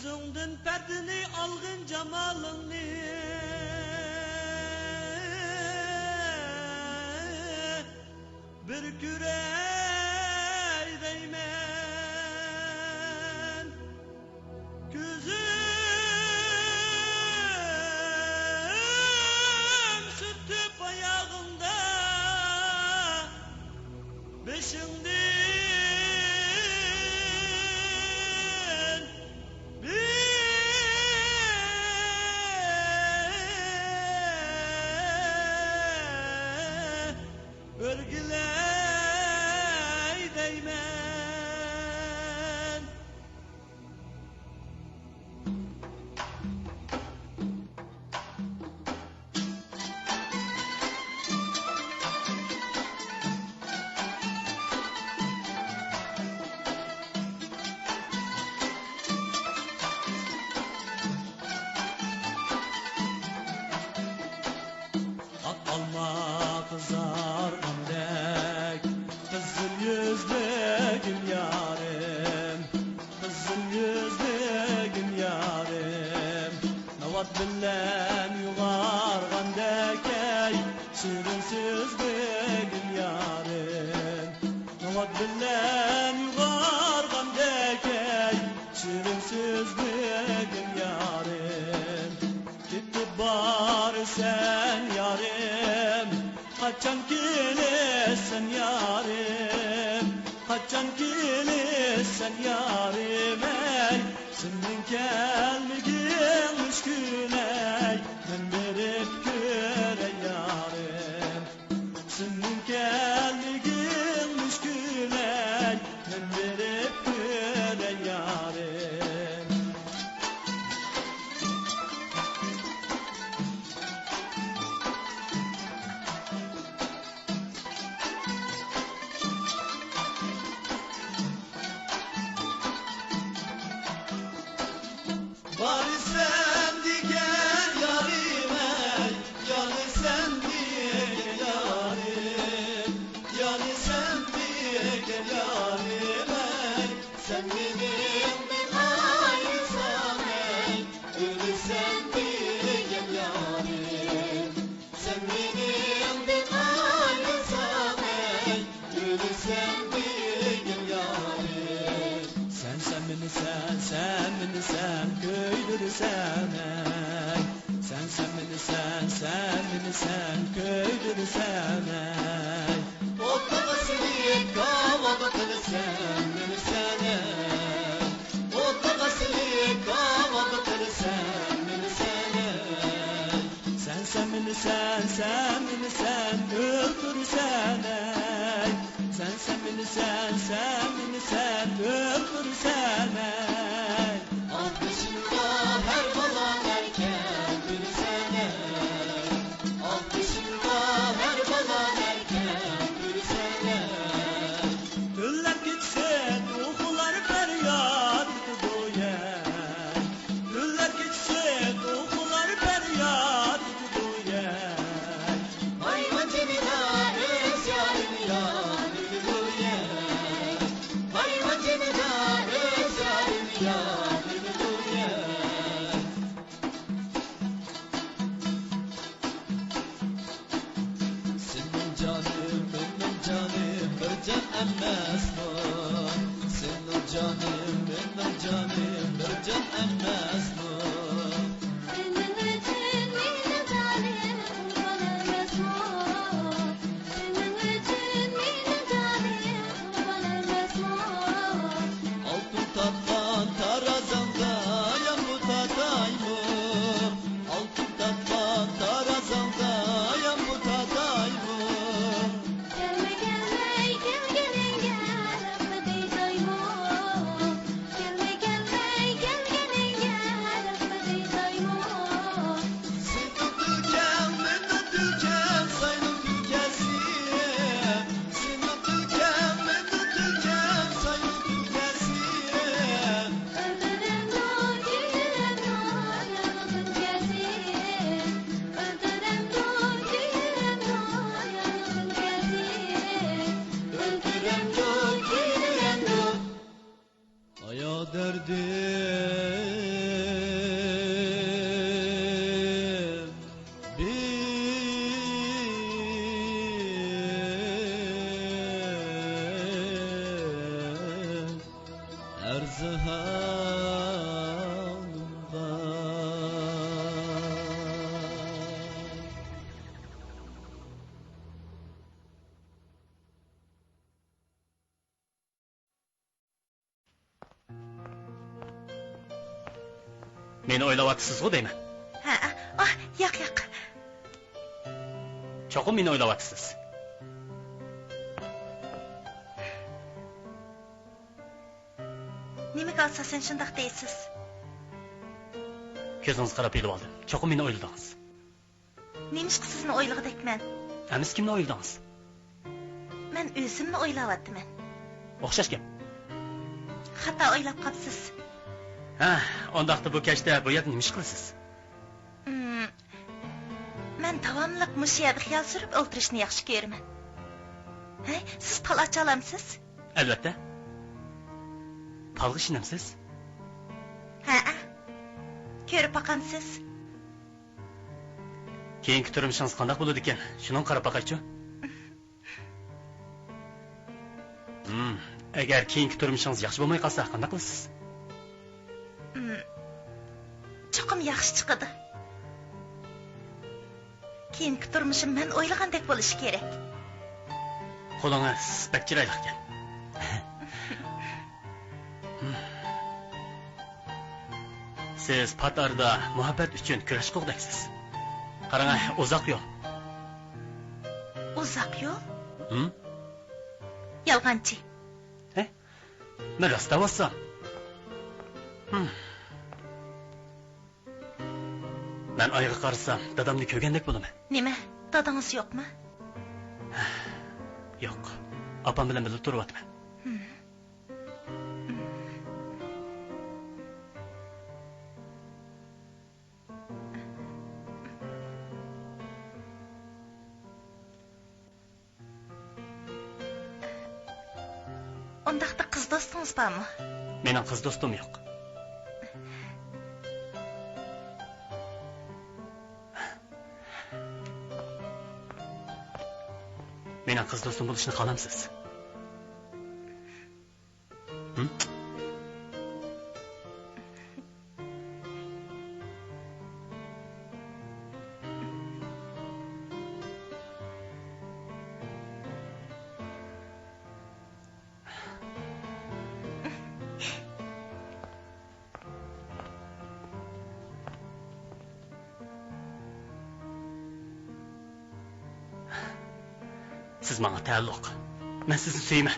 Yüzünden perdini algın cemalını, bir kürey değmen. Gözüm sütüp ayağımda, beşimden örgüley değmen. Ak alma kızar gömlek, kızıl yüzlü gül yarim, kızıl yüzlü gül yarim. Navat bilen yuvargandek ey, şirinsiz gül yarim. Navat bilen yuvargandek ey, şirinsiz gül yarim. Gitti bari sen yarim, kaçan gelirsen yarim, kaçan gelirsen yarim ey. Senin gelmegin müşkül ey, ben verip göre yarim. Senin gelmegin müşkül ey, ben verip göre yarim. Bari sen diyen yarim ey, yani sen diyen yarim, yani sen diyen yarim ey. Sen benim bir ayrısan ey, öyle sen diyen yarim. Sen benim bir ayrısan ey, öyle sen diyen yarim. Sen beni köylürü sen ey. Sen beni köylürü sen ey. Otlamasını kavalıkını sen beni sen ey. Otlamasını kavalıkını sen beni sen ey. Sen beni öldürü sen ey. Sen beni öldürü sen ey. Alkışında her balan erken biri sen ey. Alkışında her balan erken biri sen ey. Güller gitsin, ruhlar feryat duyan. Güller gitsin, ruhlar feryat duyan. Hayvan cenina öz yarim yarim duyan. Hayvan cenina öz yarim yarim duyan. Senin canım benim canım bir can emmez bu. Senin canım benim canım bir can emmez bu. Senin için yine zalim kullanılmaz mı? Senin için yine zalim kullanılmaz mı? Altın tatlan tarazanda yan bu tatay mı? Altın tatlan tarazanda yan bu tatay mı? Gelme gelme gel gelin gel zihanımda. Meni o'ylayapsizmi deyman. Ha, yo'q. Cho'qim meni o'ylayapsiz. Nimaga asosan shundoq deysiz? Ko'zingiz qarab bilib oldim. Cho'qim meni o'yladingiz. Nemishqa sizni o'ylag'idekman? Amis kimni o'yladingiz? Men o'zimni o'ylayapman. O'xshash gap. Xato o'ylab qolibsiz. Ha, ondaqda bu kechda bu yerda nima ish qilasiz? Men davomliq mush yerda xiyol surib o'tirishni yaxshi ko'raman. Hey, siz pal ocha olamsiz? Albatta. Palg'i shinamsiz? Ha. Ko'rib boqamsiz? Keyingi turmushingiz qanday bo'ladi ekan? Shuni qarab boqaychi. Agar keyingi turmushingiz yaxshi bo'lmay qolsa, qanday qilasiz? Cho'qim yaxshi chiqadi. Keyingi turmushim men o'ylagandek bo'lishi kerak. Qo'lingiz bak chiroyli ekan. Siz Patarda muhabbat uchun kurash qildiksiz. Qarang, uzoq yo'l. Uzoq yo'l? Yolg'onchi. Men rostavassam. Men oyga qarasam, dadamni ko'rgandek bo'laman. Nima? Dadangiz yo'qmi? Yo'q. Opam bilan birga turyapman. Ondaqda qiz do'stingiz bormi? Mening qiz do'stim yo'q. Mening qiz do'stim bo'lishni xohlamsiz? Siz bana taalluq. Ben sizni suyman.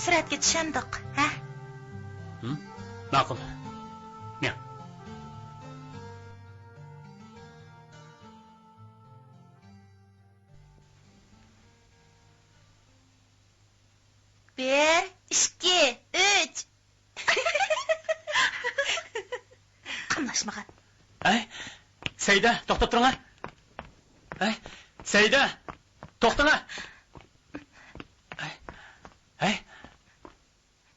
suratga tushandiq, ha? Ma'qul. Men. Bir, ikki, uch. Qamlashmagan. Ay, Seyda, to'xtab turinglar. Ay, Seyda, to'xtanglar. Ay,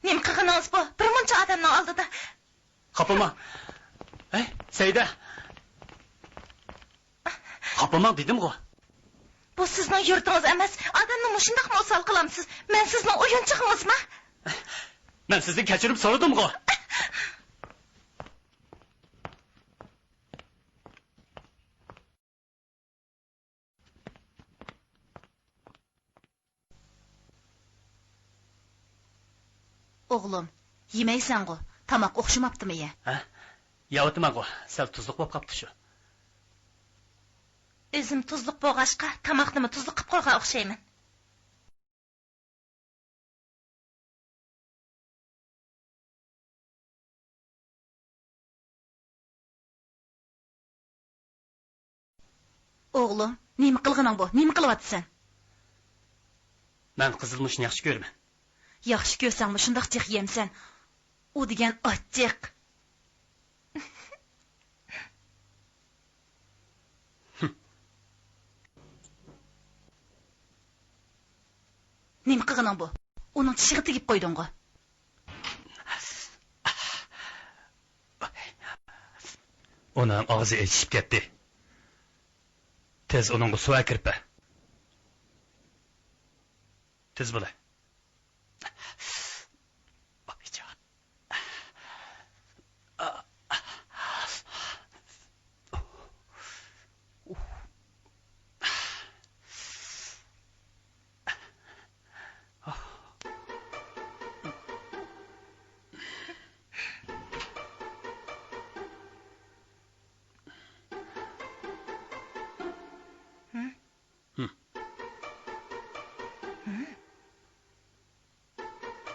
Nima qilganingiz bu? Bir muncha odamning oldida. qapılma. Ay, Seyda. Qapılma dedim-ku. Bu sizning yurtingiz emas. Odamni mushundaq misol qilamsiz. Men sizning o'yinchig'ingizmi? Men sizni kechirib so'radim-ku. O'g'lim, yemaysan-ku. Tamoq o'xshamaptimi-ya? Ha? Yavatıman-ku. Sal tuzluq bo'lib qapti shu. O'zim tuzliq bo'lg'ashqa, tomoqni tuzliq qilib qo'ygan o'xshayman. O'g'lim, nima qilganing bu? Nima qilyapsan? Men qizilmushni yaxshi ko'raman. Yaxshi ko'rsangmi shundoq jiq yemsan. U degan ochiq. Nima qilganing bu? Uning tishig'i tegib qo'yding-ku. Uning og'zi echishib ketdi. Tez uningga suv kirpa. Tez bo'la.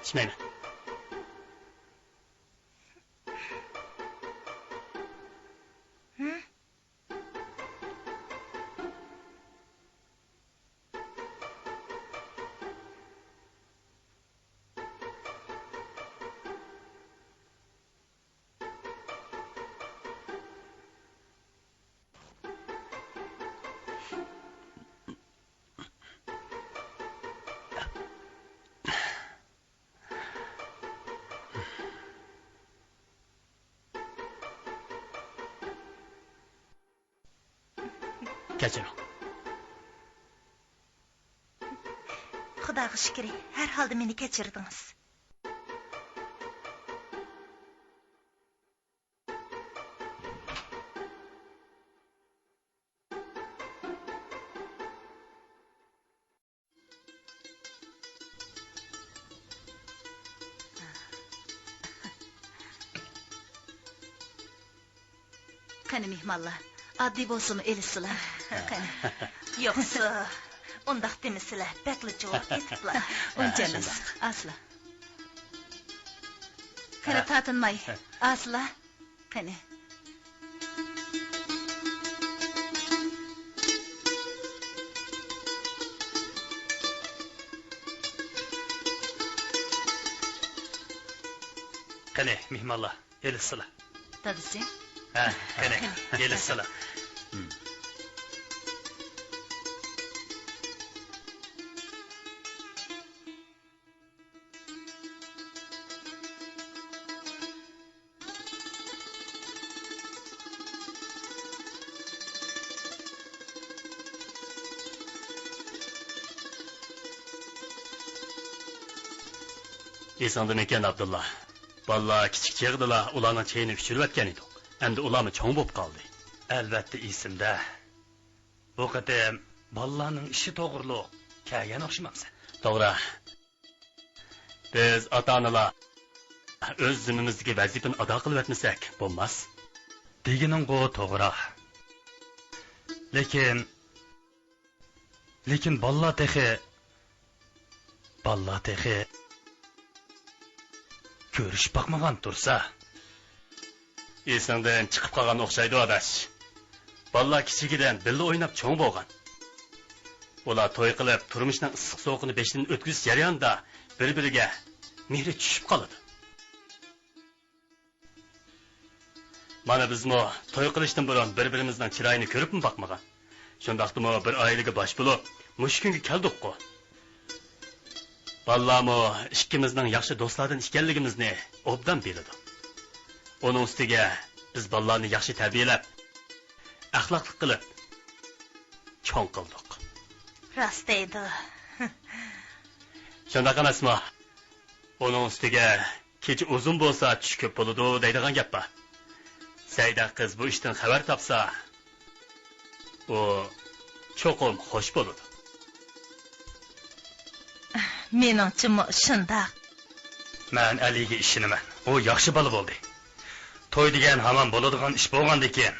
İçmeyme. Kechiring. Xudoga shukr, har holda meni kechirdingiz. Qani mehmonlar, oddiy bo'lsinmi elisizlar? Qani. Yo'qsa, undaq demisizlar, bakli javob ketiblar. Uncha emas, asla. Qani tatinmay, asla. Qani. Qani, mehmonlar, elisizlar. Dadisi? Ha, qani, elisizlar. Esingda ekan Abdullah. Balla kichik chig'dila ularning chayini ichirib o'tgan edik. Endi ularni cho'ng bo'lib qoldi. Albatta esimda. Bu qatam bolalarning ishi to'g'riliq kelgan o'xshamamsan. To'g'ri. Biz ota-onalar o'z zimmamizdagi vazifani ado qilib o'tmasak bo'lmas. Deganing bu to'g'ri. Lekin bolalar texi ko'rishib boqmagan tursa. Esingdan chiqib qolgan o'xshaydi adash. Ballar kichigidan birga o'ynab cho'ng bo'lgan. Ular to'y qilib, turmushning issiq sovuqini beshdan o'tkazish jarayonida bir-biriga mehri tushib qoladi. Mana bizmi to'y qilishdan burun bir-birimizning chiroyini ko'ribmi boqmagan. Shundaqdimi bir oilaga bosh bo'lib, mush kunga keldik-ku. Ballarmi ikkimizning yaxshi do'stlardan ekanligimizni obdan biladi. Onun ustiga biz ballarni yaxshi tarbiyalab, axloqli qilib cho'ng qildik. Rost deydi. Shundaq emasmi? Onun ustiga kecha uzun bo'lsa tush ko'p bo'ladi deydigan gap bor. Sayda qiz bu ishdan xabar topsa, u cho'qim xo'sh bo'ladi. Meningcha shundaq. Men Aliga ishinaman. U yaxshi bola bo'ldi. To'y degan hamon bo'ladigan ish bo'lganda ekan.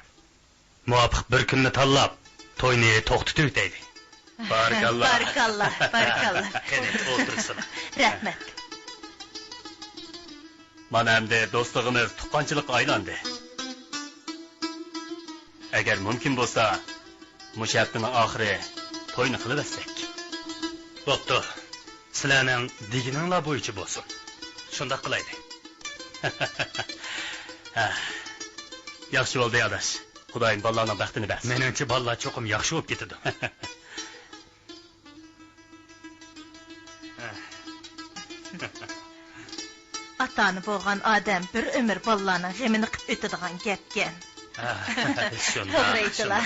Muvofiq bir kunni tanlab, to'yni to'xtatib deydi. Barakalloh. Barakalloh, barakalloh. Qani o'tirsin. Rahmat. Mana endi do'stligimiz tuqqanchilikqa aylandi. Agar mumkin bo'lsa, mush haftaning oxiri to'yni qilib etsak. Bo'pti. Sizlarning degininglar bo'yicha bo'lsin. Shunda qilaydi. Yaxshi bo'ldi adash. Xudoyim ballarning baxtini bersin. Meningcha ballar cho'qim yaxshi bo'lib ketadi. Atani bo'lgan odam bir umr ballarning g'amini qilib o'tadigan gapgan. To'g'ri aytdilar.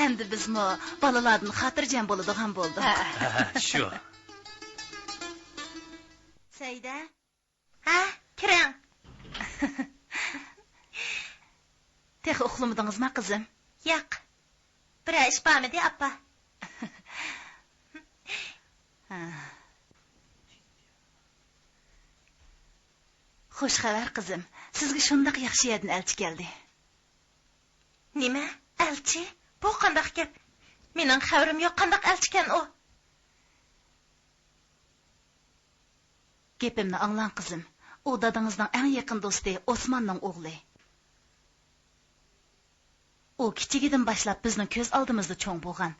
Endi bizmi balalardan xotirjam bo'ladigan bo'ldik. Shu. Sayda? Ha, kiring. Tex uxlamadingizmi qizim? Yo'q. Bir ish bormidi, appa? Xush xabar qizim. Sizga shundaq yaxshi yerdan elchi keldi. Nima? Elchi? Bu qandaq gap? Mening xabarim yo'q, qandaq elchikan u? Gapimni anglang qizim. U dadangizning eng yaqin do'sti Osmonning o'g'li. U kichigidan boshlab bizning ko'z oldimizda cho'ng bo'lgan.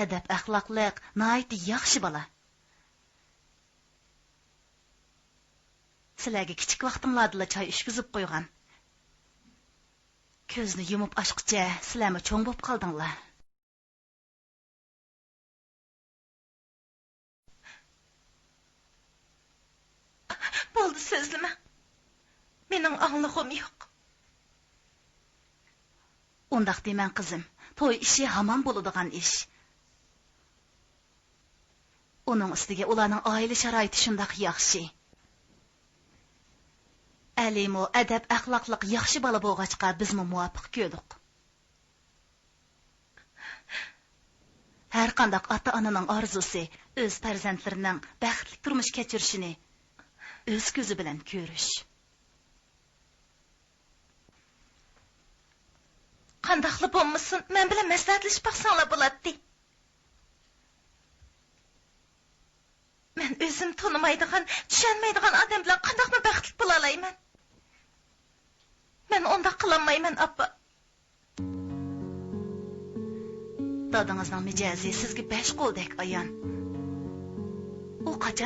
Adab, axloqliq, nihoyatda yaxshi bola. Sizlarga kichik vaqtinglarda choy ishqizib qo'ygan. Ko'zni yumib ochqicha sizlarmi cho'ng bo'lib qoldinglar. Bo'ldi, so'zlama. Mening anglag'im yo'q. Undaq deyman qizim. To'y ishi hamon bo'ladigan ish. Uning ustiga ularning oila sharoiti shundaq yaxshi. Alimo adab axloqliq yaxshi bola bo'lg'achqa bizmi muvofiq ko'rdik. Har qanday ota-onaning orzusi o'z farzandlarining baxtli turmush kechirishini o'z ko'zi bilan ko'rish. Qandaqli bo'lmasin, men bilan maslahatlashib baqsanglar bo'ladi. Men o'zim tonimaydigan, tushunmaydigan odam bilan qandaqmi baxtli bo'la olayman? Men undaq qilolmayman, appa. Dadangizning mijozi sizga 5 qo'ldek ayon. U qachon